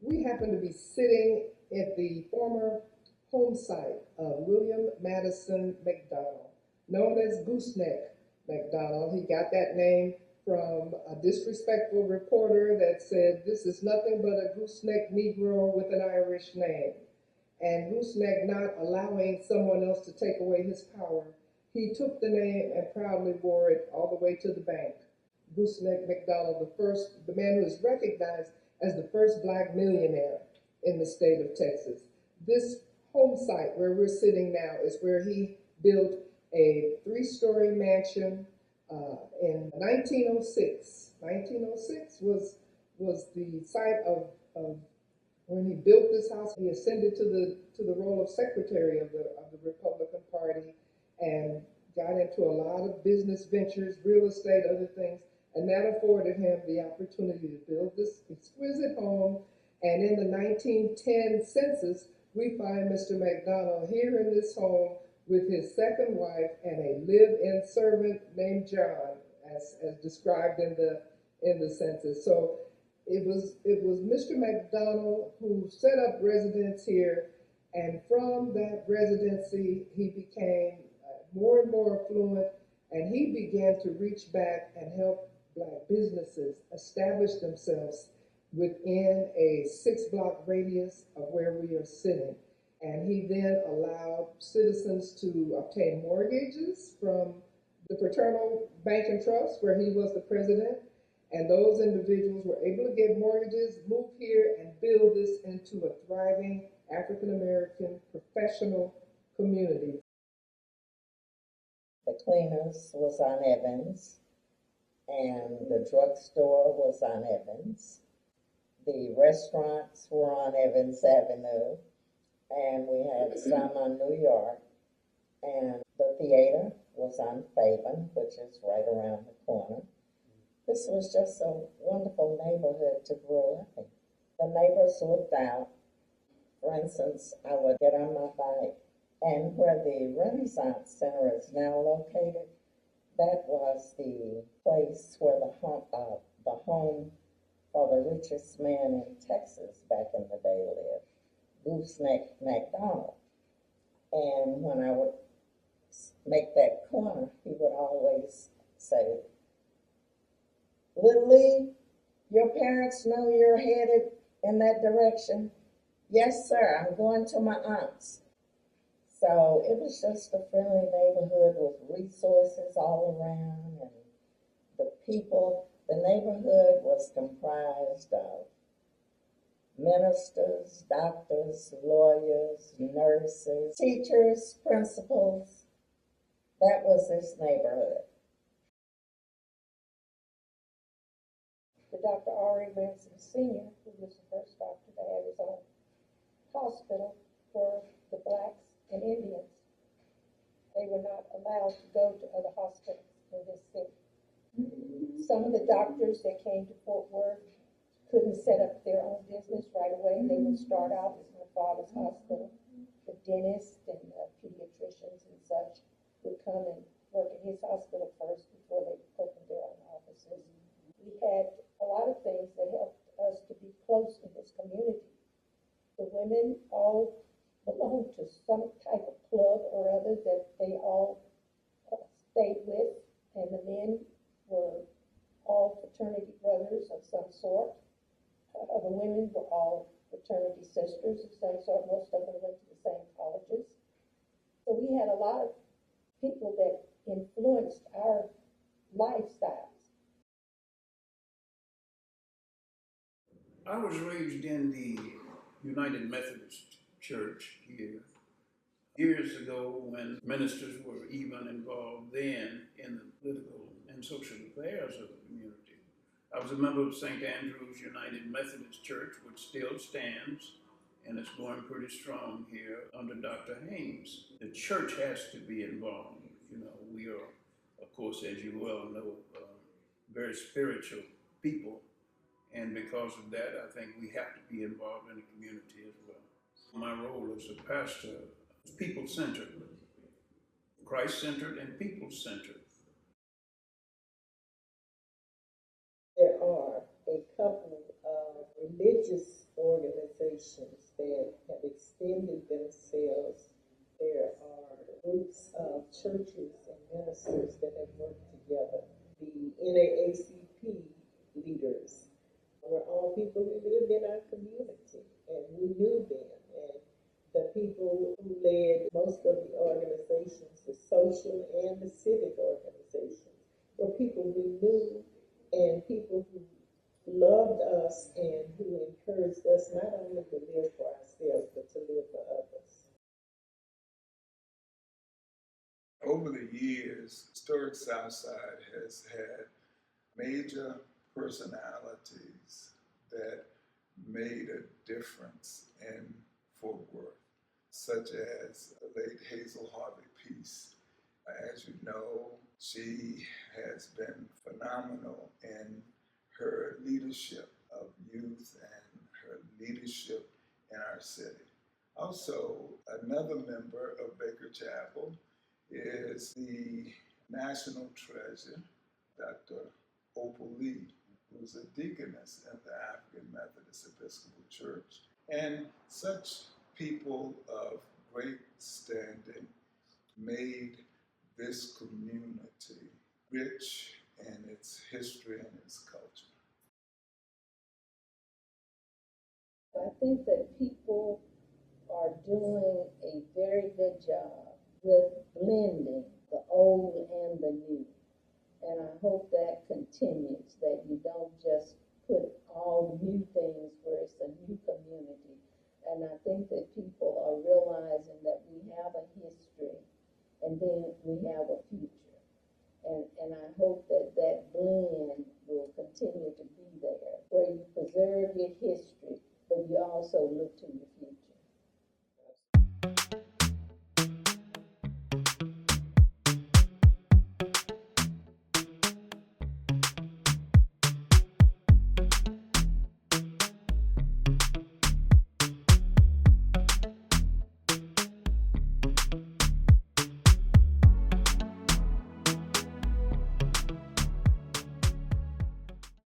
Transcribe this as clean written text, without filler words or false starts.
We happen to be sitting at the former home site of William Madison McDonald, known as Gooseneck McDonald. He got that name from a disrespectful reporter that said, "This is nothing but a gooseneck Negro with an Irish name." And Gooseneck not allowing someone else to take away his power, he took the name and proudly wore it all the way to the bank. Gooseneck McDonald, the man who is recognized as the first Black millionaire in the state of Texas. This home site where we're sitting now is where he built a 3-story mansion in 1906. 1906 was the site of when he built this house. He ascended to the role of secretary of the Republican Party and got into a lot of business ventures, real estate, other things. And that afforded him the opportunity to build this exquisite home. And in the 1910 census, we find Mr. McDonald here in this home with his second wife and a live-in servant named John, as described in the census. So it was Mr. McDonald who set up residence here, and from that residency, he became more and more affluent, and he began to reach back and help Black businesses establish themselves within a 6-block radius of where we are sitting. And he then allowed citizens to obtain mortgages from the Fraternal Bank and Trust, where he was the president. And those individuals were able to get mortgages, move here, and build this into a thriving African-American professional community. The cleaners was on Evans, and the drugstore was on Evans. The restaurants were on Evans Avenue, and we had some on New York, and the theater was on Faven, which is right around the corner. This was just a wonderful neighborhood to grow up in. The neighbors looked out. For instance, I would get on my bike, and where the Renaissance Center is now located, that was the place where the home for the richest man in Texas back in the day lived, Gooseneck McDonald. And when I would make that corner, he would always say, "Little Lee, your parents know you're headed in that direction?" "Yes, sir, I'm going to my aunt's." So it was just a friendly neighborhood with resources all around, and the people. The neighborhood was comprised of ministers, doctors, lawyers, nurses, teachers, principals. That was this neighborhood. The Dr. R.A. Ransom Sr., who was the first doctor to have his own hospital for the Blacks and Indians. They were not allowed to go to other hospitals in this city. Some of the doctors that came to Fort Worth couldn't set up their own business right away. They would start out with my father's hospital. The dentists and the pediatricians and such would come and work at his hospital first before they opened their own offices. We had a lot of things that helped us to be close in this community. The women all belonged to some type of club or other that they all stayed with, and the men were all fraternity brothers of some sort. The women were all fraternity sisters of some sort. Most of them went to the same colleges. So we had a lot of people that influenced our lifestyles. I was raised in the United Methodist Church here years ago when ministers were even involved then in the political and social affairs of the community. I was a member of St. Andrew's United Methodist Church, which still stands, and it's going pretty strong here under Dr. Haynes. The church has to be involved. You know, we are, of course, as you well know, very spiritual people, and because of that, I think we have to be involved in the community as well. My role as a pastor is people-centered, Christ-centered and people-centered. There are a couple of religious organizations that have extended themselves. There are groups of churches and ministers that have worked together. The NAACP leaders were all people who lived in our community, and we knew them. And the people who led most of the organizations, the social and the civic organizations, were people we knew and people who loved us and who encouraged us not only to live for ourselves, but to live for others. Over the years, Historic Southside has had major personalities that made a difference in Fort Worth, such as the late Hazel Harvey Peace. As you know, she has been phenomenal in her leadership of youth and her leadership in our city. Also, another member of Baker Chapel is the national treasure, Dr. Opal Lee, who's a deaconess in the African Methodist Episcopal Church. And such people of great standing made this community rich in its history and its culture. I think that people are doing a very good job with blending the old and the new. And I hope that continues, that you don't just put all new things where it's a new community. And I think that people are realizing that we have a history and then we have a future. And I hope that that blend will continue to be there, where you preserve your history, but you also look to